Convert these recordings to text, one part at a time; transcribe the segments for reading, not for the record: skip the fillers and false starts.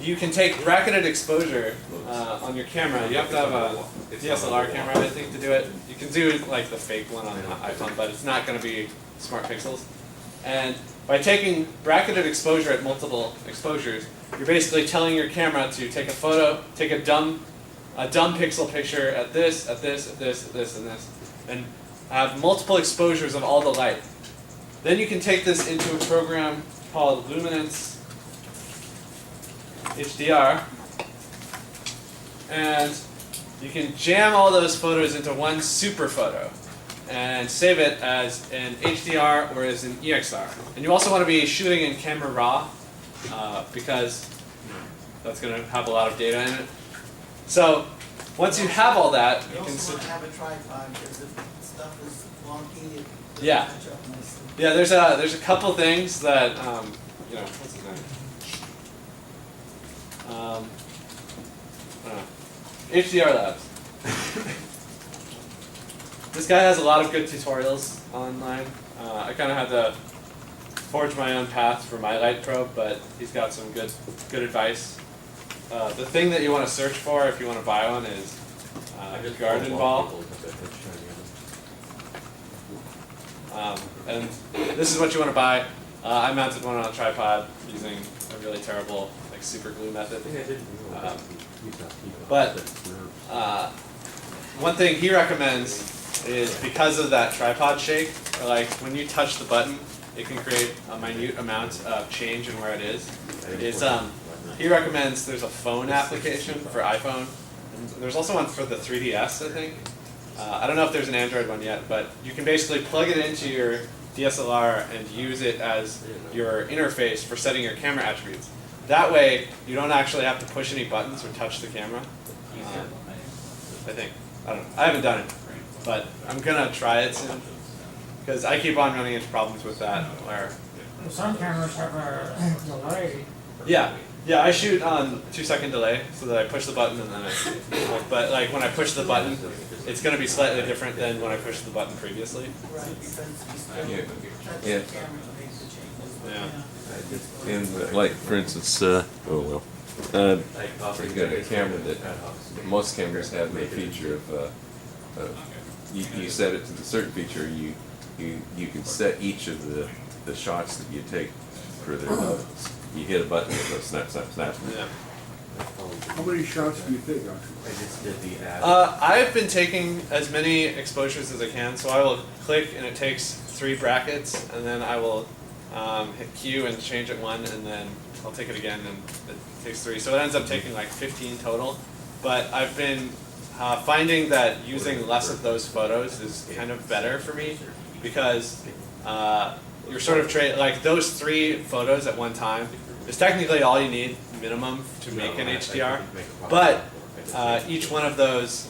you can take bracketed exposure on your camera. You have to have a DSLR camera, I think, to do it. You can do like the fake one on the iPhone, but it's not going to be smart pixels. And by taking bracketed exposure at multiple exposures, you're basically telling your camera to take a photo, take a dumb pixel picture at this, at this, at this, at this, and this, and have multiple exposures of all the light. Then you can take this into a program called Luminance HDR, and you can jam all those photos into one super photo and save it as an HDR or as an EXR. And you also want to be shooting in camera raw because that's going to have a lot of data in it. So once you have all that, you can also want to have a tripod because if stuff is wonky, it doesn't Yeah. match up nicely. Yeah, there's a couple things that you know, what's his name? HDR Labs. This guy has a lot of good tutorials online. I kind of had to forge my own path for my light probe, but he's got some good advice. The thing that you want to search for if you want to buy one is garden ball. And this is what you want to buy. I mounted one on a tripod using a really terrible like super glue method. But one thing he recommends is because of that tripod shake, or like when you touch the button, it can create a minute amount of change in where it is. He recommends there's a phone application for iPhone. And there's also one for the 3DS, I think. I don't know if there's an Android one yet, but you can basically plug it into your DSLR and use it as your interface for setting your camera attributes. That way, you don't actually have to push any buttons or touch the camera. I think. I don't know. I haven't done it, but I'm gonna try it soon because I keep on running into problems with that. Where some cameras have a delay. yeah, I shoot on 2-second delay so that I push the button and then but like when I push the button, it's going to be slightly different than when I pushed the button previously. Right, because you still Yeah. touch Yeah. the camera to make the changes. Yeah. And like, for instance, you've got a camera that most cameras have the feature of you set it to the certain feature. You can set each of the shots that you take for the you hit a button and it goes snap, snap, snap. Yeah. How many shots do you take? I've been taking as many exposures as I can, so I will click and it takes 3 brackets, and then I will hit Q and change it 1, and then I'll take it again and it takes 3. So it ends up taking like 15 total. But I've been finding that using less of those photos is kind of better for me because you're sort of like those 3 photos at one time is technically all you need minimum to make an HDR, but each one of those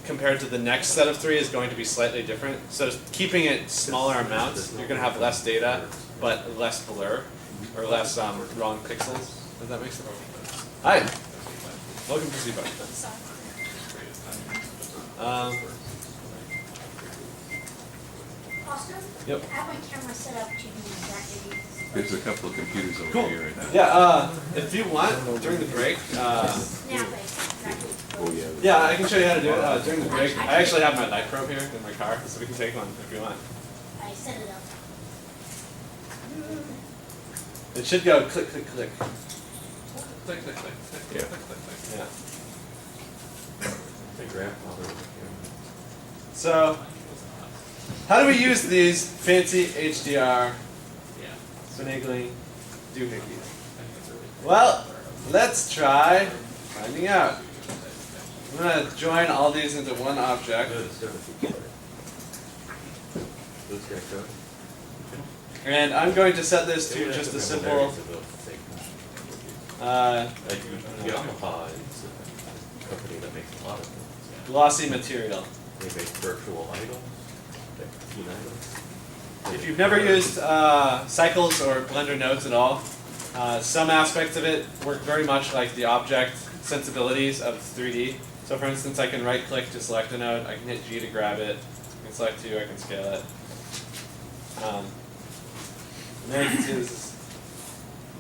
compared to the next set of 3 is going to be slightly different. So keeping it smaller amounts, you're going to have less data, but less blur or less wrong pixels. Does that make sense? Hi, welcome to seabug. Oscar? Yep. I have my camera set up to do exactly this. There's a couple of computers over Cool. here right now. Yeah, if you want, during the break, Snap it. Exactly. Oh yeah. yeah, I can show you how to do it during the break. I actually have my light probe here in my car, so we can take one if you want. I set it up. It should go click, click, click. Click, click, click, click, Yeah. click, click, click. Yeah. So, how do we use these fancy HDR finagling doohickeys? Well, let's try finding out. I'm going to join all these into one object. And I'm going to set this to just a simple Yamaha is a company that makes a lot of things. glossy material. They make virtual items, like clean items. If you've never used cycles or Blender nodes at all, some aspects of it work very much like the object sensibilities of 3D. So for instance, I can right click to select a node, I can hit G to grab it, I can select 2, I can scale it. And then you can see this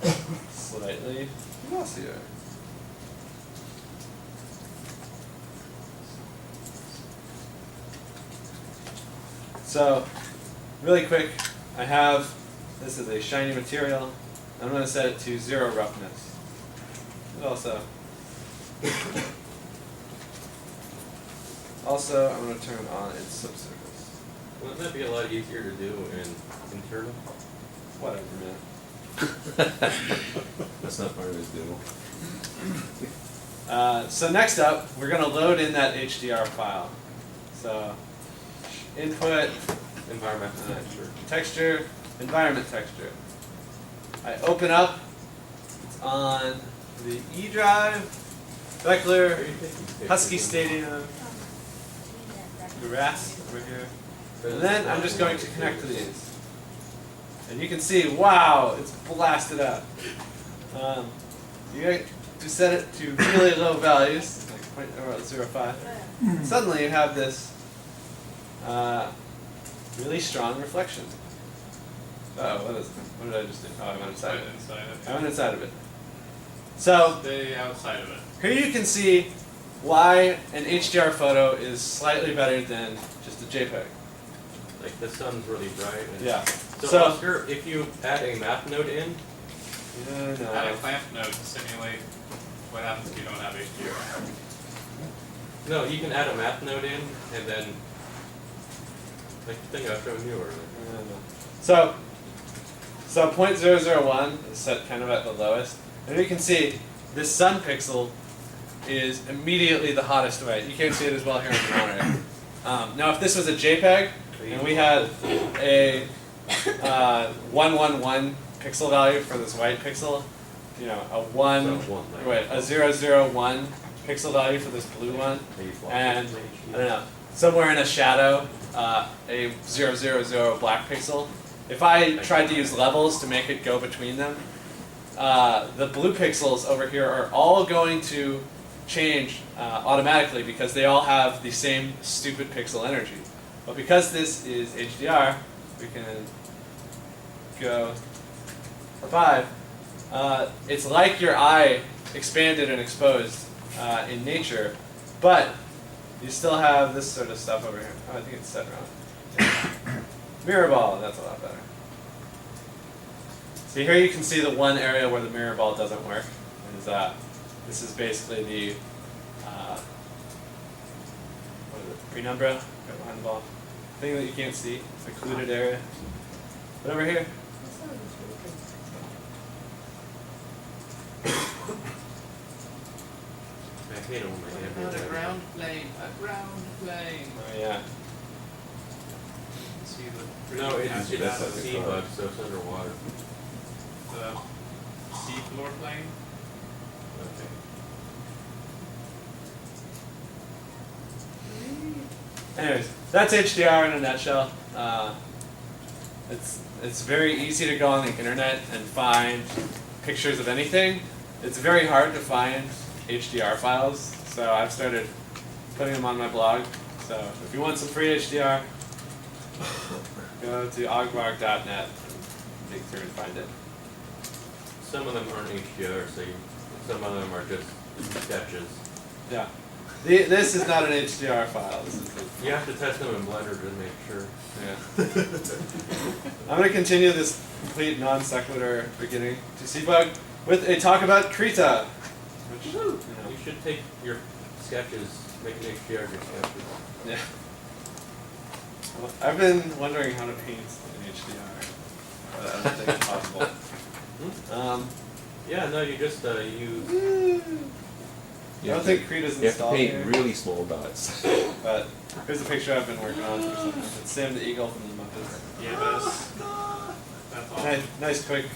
is slightly glossier. So, really quick, I have, this is a shiny material. I'm going to set it to 0 roughness. But also, I'm going to turn on its subsurface. Wouldn't that be a lot easier to do in internal? Whatever, man. That's not part of his demo. So next up, we're going to load in that HDR file. So, input, Environmental texture. texture, environment texture. I open up, it's on the E drive, Beckler, Husky Stadium, grass over here. And then I'm just going to connect to these. And you can see, wow, it's blasted up. You got to set it to really low values, like 0.05. Suddenly you have this really strong reflection. Oh, what did I just do? Oh, I went inside of it. I went inside of it. So, Stay outside of it. here you can see why an HDR photo is slightly better than just a JPEG. Like the sun's really bright. And Yeah. So, Oscar, if you add a map node in, Add a No. clamp node to simulate what happens if you don't have HDR. no, you can add a map node in, and then like the thing I showed you earlier. So 0.001 is set kind of at the lowest. And you can see this sun pixel is immediately the hottest way. You can't see it as well here on the monitor. Now if this was a JPEG and we had a 111 pixel value for this white pixel, you know, a 001 pixel value for this blue one, and I don't know, somewhere in a shadow, a 000 black pixel. If I tried to use levels to make it go between them, the blue pixels over here are all going to change automatically because they all have the same stupid pixel energy. But because this is HDR, we can go 5. It's like your eye expanded and exposed in nature, but you still have this sort of stuff over here. Oh, I think it's set wrong. Mirror ball, that's a lot better. See, here you can see the one area where the mirror ball doesn't work. This is basically the what is it, penumbra right behind the ball. Thing that you can't see, the occluded area. But over here, I hate it when my hand Not goes a like ground plane, a ground plane. oh yeah. See the that. No, it's That's a like a seabug, so it's underwater. the sea floor plane. Okay. Anyways, that's HDR in a nutshell. It's very easy to go on the internet and find pictures of anything. It's very hard to find HDR files, so I've started putting them on my blog. So if you want some free HDR, go to ogbarg.net and dig through and find it. Some of them aren't HDR, so some of them are just sketches. Yeah. This is not an HDR file. This is You have to test them in Blender to make sure. yeah. I'm going to continue this complete non sequitur beginning to seabug with a talk about Krita. Which, you know, You should take your sketches, make an HDR of your sketches. yeah. Well, I've been wondering how to paint in HDR, but I don't think it's possible. Yeah, no, you just use. I don't think Krita's You have to installed paint here, really small dots. but here's a picture I've been working on for something. It's Sam the Eagle from the Muppets. Yeah, that's awesome. Nice quick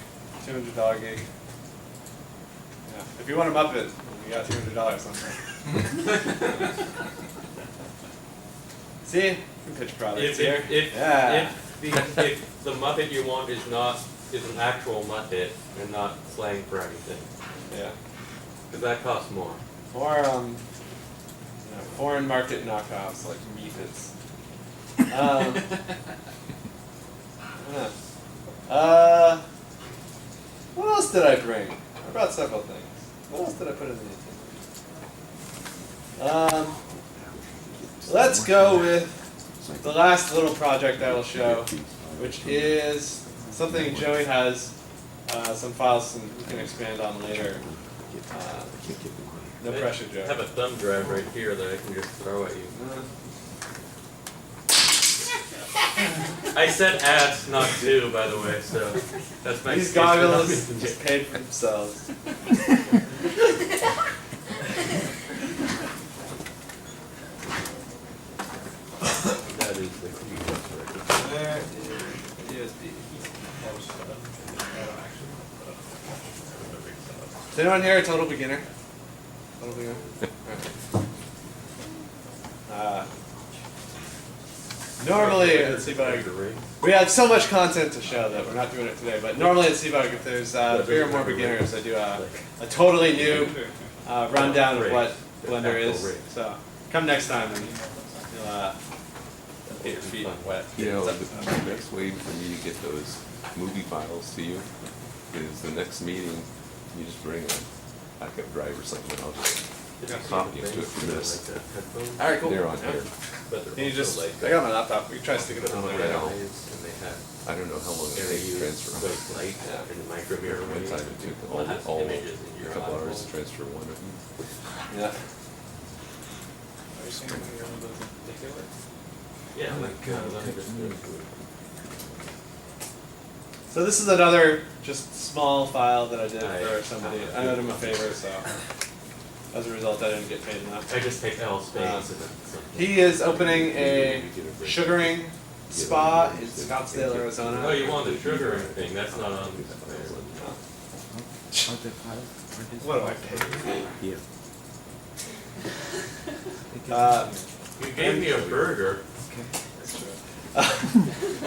$200 gig. Yeah. If you want a Muppet, you got $200 on that. See? You can pitch products here. Yeah. If the Muppet you want is an actual Muppet and not slang for anything, Yeah. because that costs more. Or you know, foreign market knockoffs like Meepits. Yeah. What else did I bring? I brought several things. What else did I put in the itinerary? Let's go with the last little project I will show, which is something Joey has some files and we can expand on later. No pressure, Joey. I have a thumb drive right here that I can just throw at you. I said ask, not do, by the way, so that's my These excuse for not goggles using just it. paid for themselves. That is the key. There is USB. Is anyone here a total beginner? Total beginner? Alright. Normally at Seabug, we had so much content to show that we're not doing it today, but normally at Seabug, if there's 3 or more beginners, I do a totally new rundown of what Blender is. So come next time and you'll get your feet wet. You know, the best way for me to get those movie files to you is the next meeting, you just bring a backup drive or something, and I'll just copy into it from this. Alright, cool. They're on here. Can you just, I got my laptop, we can try to stick it up on the right now. I don't know how long it takes to transfer them. light in the micro mirror. One time it took all a couple hours to transfer one of them. Yeah. Are you saying that you're one of those in particular? Yeah, like, let me just do it. So this is another just small file that I did Nice. for somebody. I owed him a favor, so as a result I didn't get paid enough. I just take L space and then something. He is opening a sugaring spa in Scottsdale, Arizona. Oh, you want the sugaring thing, that's not on this. What do I pay? Yeah. You gave me a burger.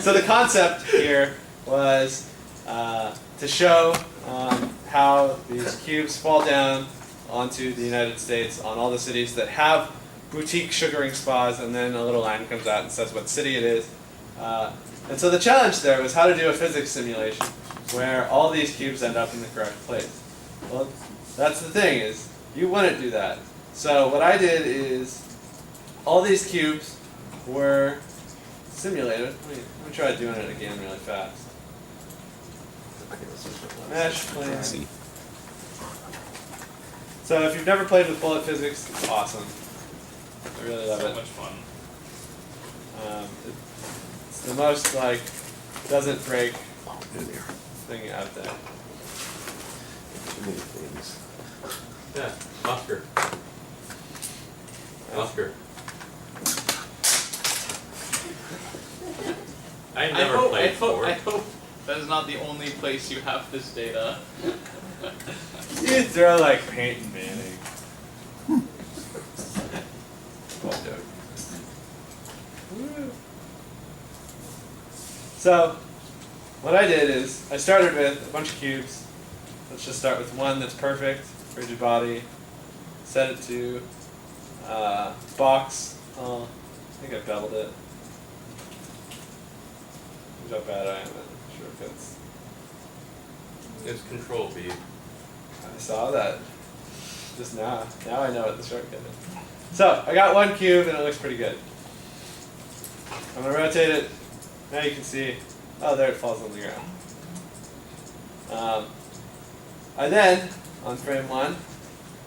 So the concept here was to show how these cubes fall down onto the United States on all the cities that have boutique sugaring spas, and then a little line comes out and says what city it is. And so the challenge there was how to do a physics simulation where all these cubes end up in the correct place. Well, that's the thing, is you wouldn't do that. So what I did is all these cubes were simulated. Let me try doing it again really fast. Mesh plane. See. So if you've never played with bullet physics, it's awesome. I really love So it. much fun. It's the most like doesn't break thing out there. Too many things. Yeah, Oscar. Oscar. I never played four. I hope that is not the only place you have this data. You throw like paint and mayonnaise. Well done. Woo. So, what I did is I started with a bunch of cubes. Let's just start with one that's perfect, rigid body. Set it to box. Oh, I think I beveled it. Here's how bad I am at shortcuts. It's Control B. I saw that just now. Now I know what the shortcut is. So, I got one cube and it looks pretty good. I'm going to rotate it. Now you can see, oh, there it falls on the ground. I then, on frame 1,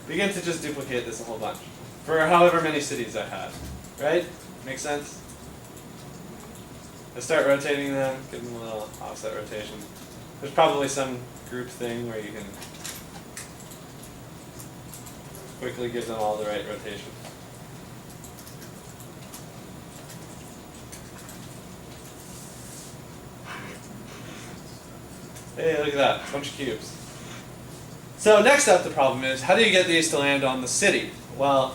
begin to just duplicate this a whole bunch for however many cities I had. Right? Make sense? I start rotating them, give them a little offset rotation. There's probably some group thing where you can quickly give them all the right rotation. Hey, look at that, a bunch of cubes. So next up the problem is, how do you get these to land on the city? Well,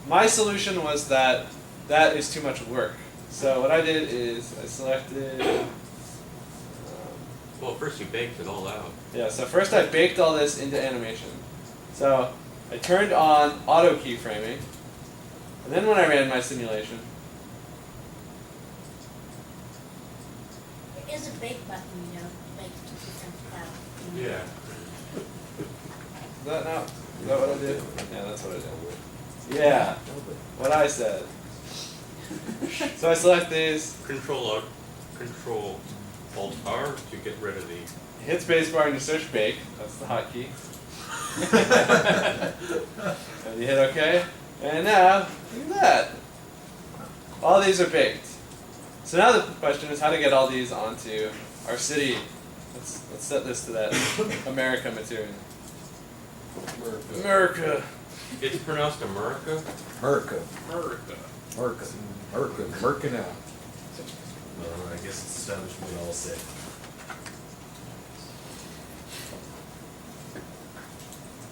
my solution was that that is too much work. So what I did is I selected, Well, first you baked it all out. yeah, so first I baked all this into animation. So I turned on auto keyframing, and then when I ran my simulation, There is a bake button, you know, bake to become cloud. Yeah. Is that not? Is that what I did? Yeah, that's what I did. Yeah, what I said. So I select these, Control Alt R to get rid of the. hit spacebar and you search bake. That's the hotkey. And you hit OK. And now, look at that. All these are baked. So now the question is how to get all these onto our city. Let's set this to that America material. America. It's pronounced America. Merca, America. Merca now. Well, I guess it's established we all say.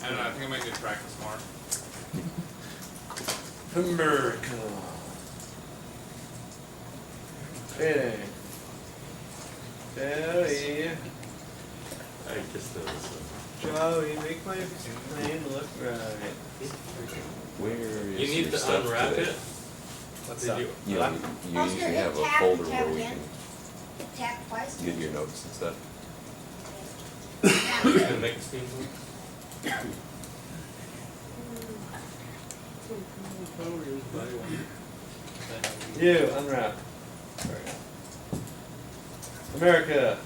I don't know, I think I might need to practice more. America. Hey. Joey. I just noticed. Joey, make my plane look right. Where is You need your to stuff unwrap today? it. What's Did up? you? You, What? you I was usually gonna have a hit tab, folder tab where we again. can Tap twice. get your notes and stuff. You can make a steam You, unwrap. There we go. America.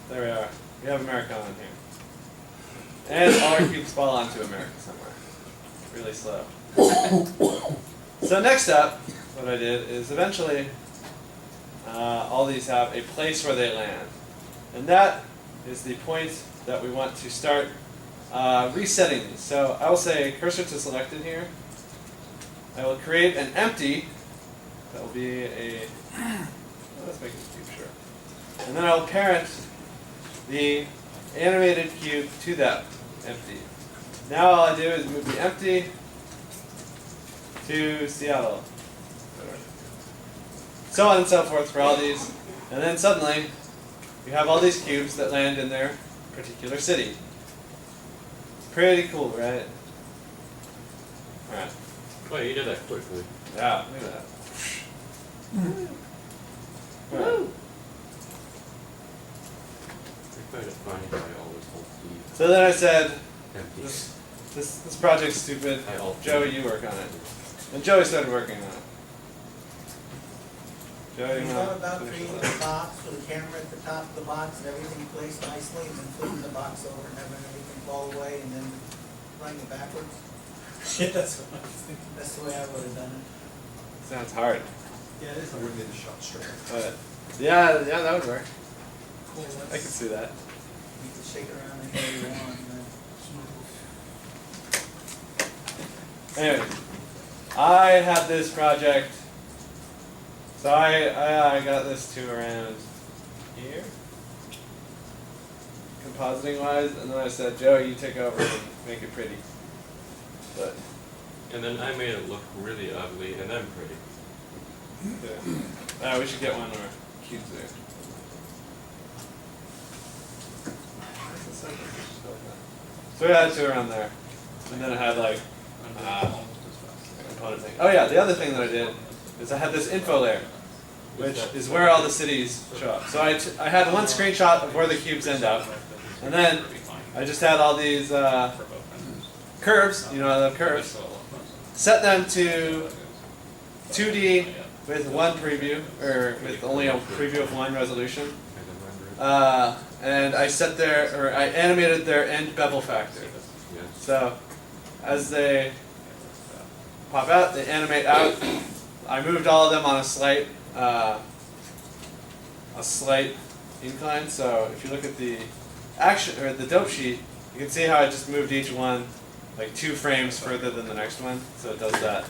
There we are. We have America on here. And all our cubes fall onto America somewhere. Really slow. So next up, what I did is eventually all these have a place where they land. And that is the point that we want to start resetting these. So I will say cursor to selected here. I will create an empty. That will be a. Let's make it cube, sure. And then I will parent the animated cube to that empty. Now all I do is move the empty to Seattle. So on and so forth for all these. And then suddenly, you have all these cubes that land in their particular city. Pretty cool, right? Alright. Oh, you did that quickly. Yeah, look at that. Alright. I find it funny how I always hold the So then I said, empty. this project's stupid. I alt Joey, you work on it. And Joey started working on it. Joey, You you thought wanna about finish creating this a up? box with a camera at the top of the box and everything placed nicely and then flipping the box over and having everything fall away and then running it backwards? Yeah, that's what I was thinking. That's the way I would have done it. Sounds hard. Yeah, it is. I would have made the shot straight. But yeah, that would work. Cool, I can see that. You can shake it around any way you want and then. Anyway, I had this project. So I got this to around here, compositing wise, and then I said, Joe, you take over and make it pretty. But And then I made it look really ugly and then pretty. yeah, we should get one of our cubes there. So we had two around there, and then it had like component thing. Oh yeah, the other thing that I did is I had this info layer, which is where all the cities show up. So I had one screenshot of where the cubes end up, and then I just had all these curves, you know I love curves, set them to 2D with one preview, or with only a preview of one resolution. And I animated their end bevel factor. So as they pop out, they animate out. I moved all of them on a slight incline. So if you look at the action or the dope sheet, you can see how I just moved each one like 2 frames further than the next one. So it does that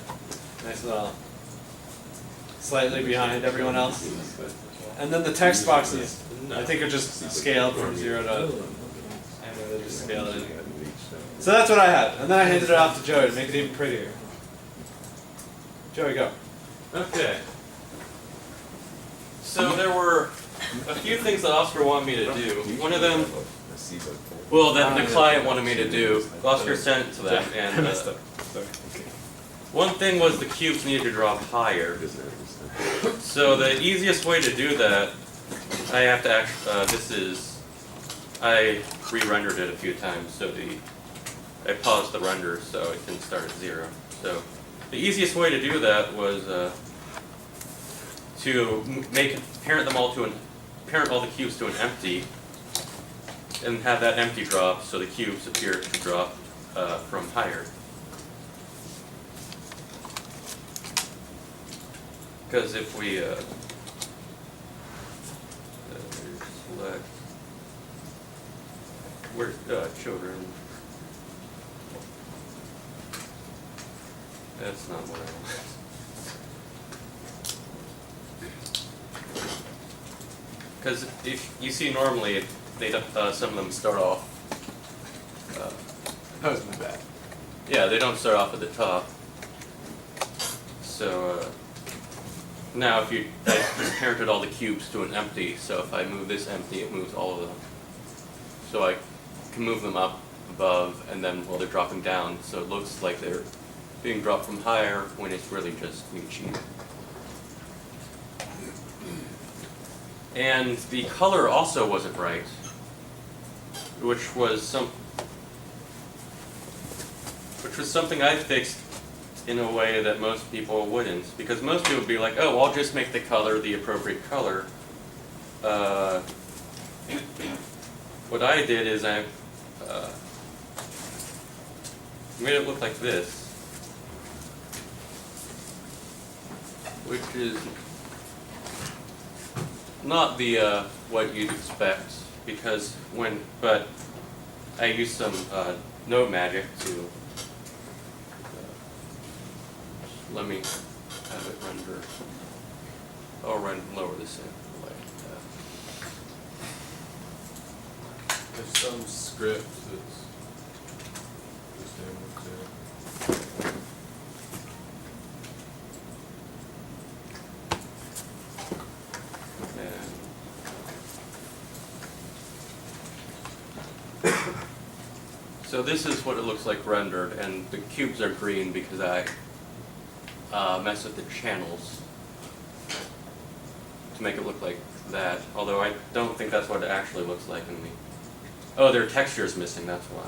nice little slightly behind everyone else. And then the text boxes, I think are just scaled from 0 to. They just scale it in. So that's what I had, and then I handed it off to Joey to make it even prettier. Joey, go. Okay. So there were a few things that Oscar wanted me to do. One of them, well, that the client wanted me to do. Oscar sent it to them, and one thing was the cubes needed to drop higher. So the easiest way to do that, I have to this is I re-rendered it a few times, so I paused the render so it didn't start at 0. So the easiest way to do that was to parent all the cubes to an empty, and have that empty drop so the cubes appear to drop from higher. Because if we select where children, that's not what I want. Because if you see normally, some of them start off. That was my bad. Yeah, they don't start off at the top. So now I just parented all the cubes to an empty. So if I move this empty, it moves all of them. So I can move them up above, and then they're dropping down. So it looks like they're being dropped from higher when it's really just being cheap. And the color also wasn't right, which was something I fixed in a way that most people wouldn't, because most people would be like, oh, I'll just make the color the appropriate color. What I did is I made it look like this, which is not the what you'd expect, because but I used some node magic to let me have it render. I'll lower this in like that. There's some script that's just able to. So this is what it looks like rendered, and the cubes are green because I messed with the channels to make it look like that, although I don't think that's what it actually looks like in the... Oh, their texture is missing, that's why.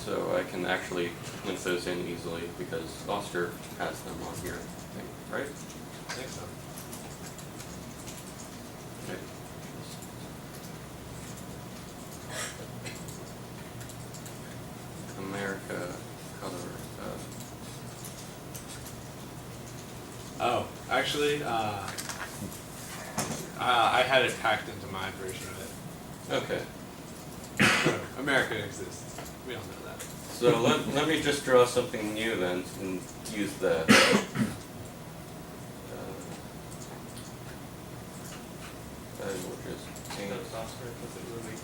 So I can actually link those in easily because Oscar has them on here, I think, right? I think so. Okay. America color. Oh, actually, I had it packed into my version of it. Okay. America exists. We all know that. So let me just draw something new then and use that. I will just change. Oscar, does it really?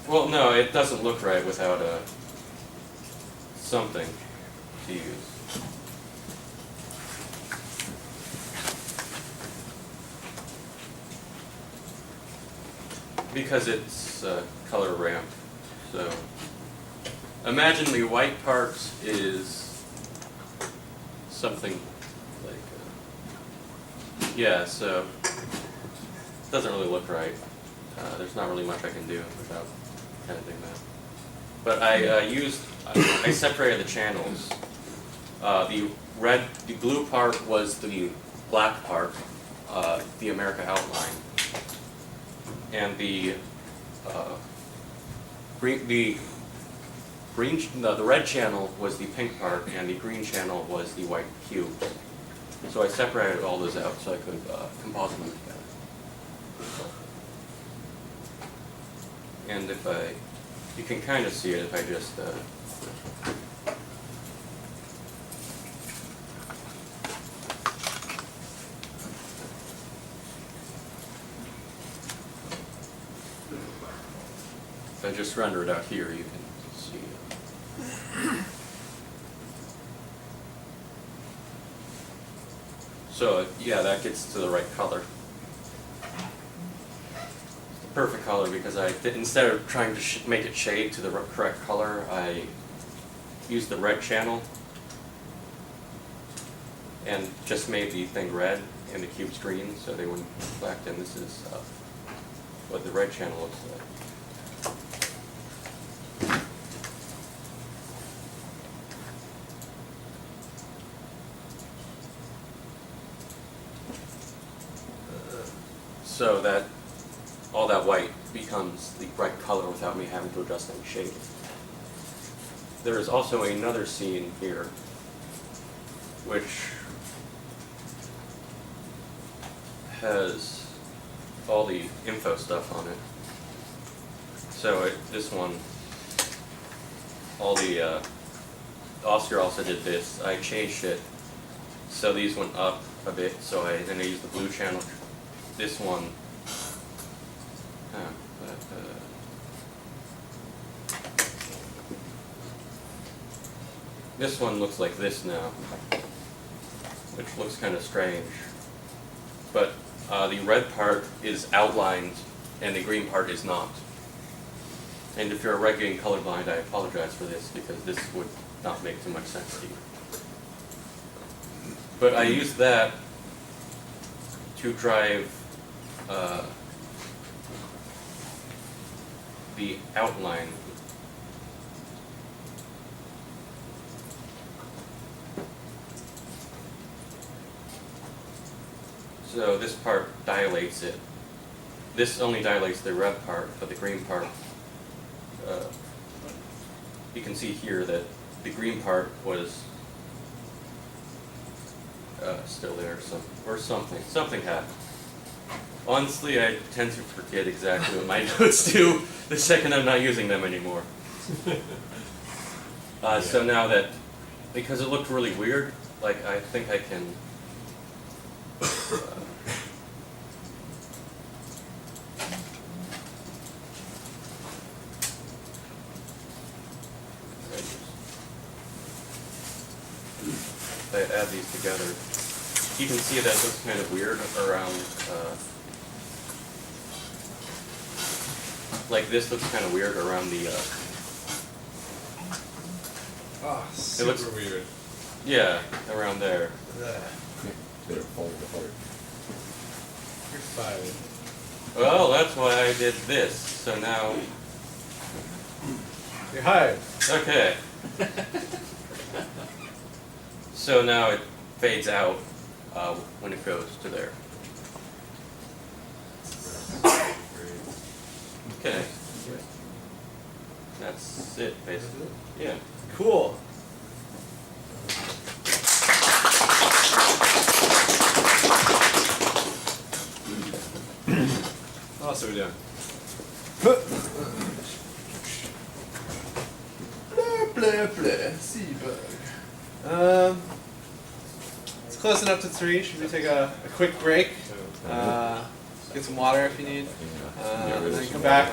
Well, no, it doesn't look right without something to use. Because it's color ramp. So imagine the white part is something like, yeah, so it doesn't really look right. There's not really much I can do without editing that. But I separated the channels. The blue part was the black part, the America outline. And the red channel was the pink part, and the green channel was the white cube. So I separated all those out so I could composite them together. And you can kind of see it if I just if I just render it out here, you can see it. So yeah, that gets to the right color. Perfect color because instead of trying to make it shade to the correct color, I used the red channel and just made the thing red and the cubes green so they wouldn't reflect, and this is what the red channel looks like. So that all that white becomes the bright color without me having to adjust any shading. There is also another scene here which has all the info stuff on it. So this one, all the Oscar also did this. I changed it so these went up a bit. So then I used the blue channel. This one, this one looks like this now, which looks kind of strange. But the red part is outlined and the green part is not. And if you're a red getting colorblind, I apologize for this because this would not make too much sense to you. But I use that to drive the outline. So this part dilates it. This only dilates the red part, but the green part, you can see here that the green part was still there, or something. Something happened. Honestly, I tend to forget exactly what my notes do the second I'm not using them anymore. So now that, because it looked really weird, like I think I can if I add these together, you can see that it looks kind of weird around, like this looks kind of weird around the, Super looks- weird. yeah, around there. They're falling apart. You're fired. Well, that's why I did this, so now, You're hired. okay. So now it fades out when it goes to there. Okay. That's it, basically. Yeah. Cool. What else are we doing? Blah, blah, blah. Seabug. It's close enough to 3. Should we take a quick break? Get some water if you need. And then come back.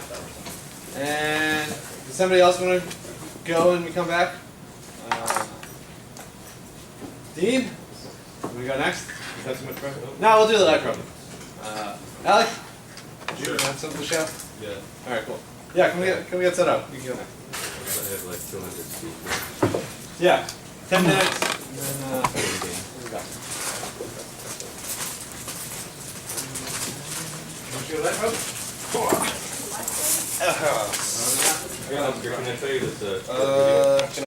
And does somebody else want to go when we come back? Dean? Want to go next? Is that too much pressure? No, we'll do the live program. Alec? Do you have something to show? Yeah. Alright, cool. Yeah, can we get set up? You can go next. I have like 200 people. Yeah. 10 minutes, and then we'll be back. Want to go live program? Can I tell you this?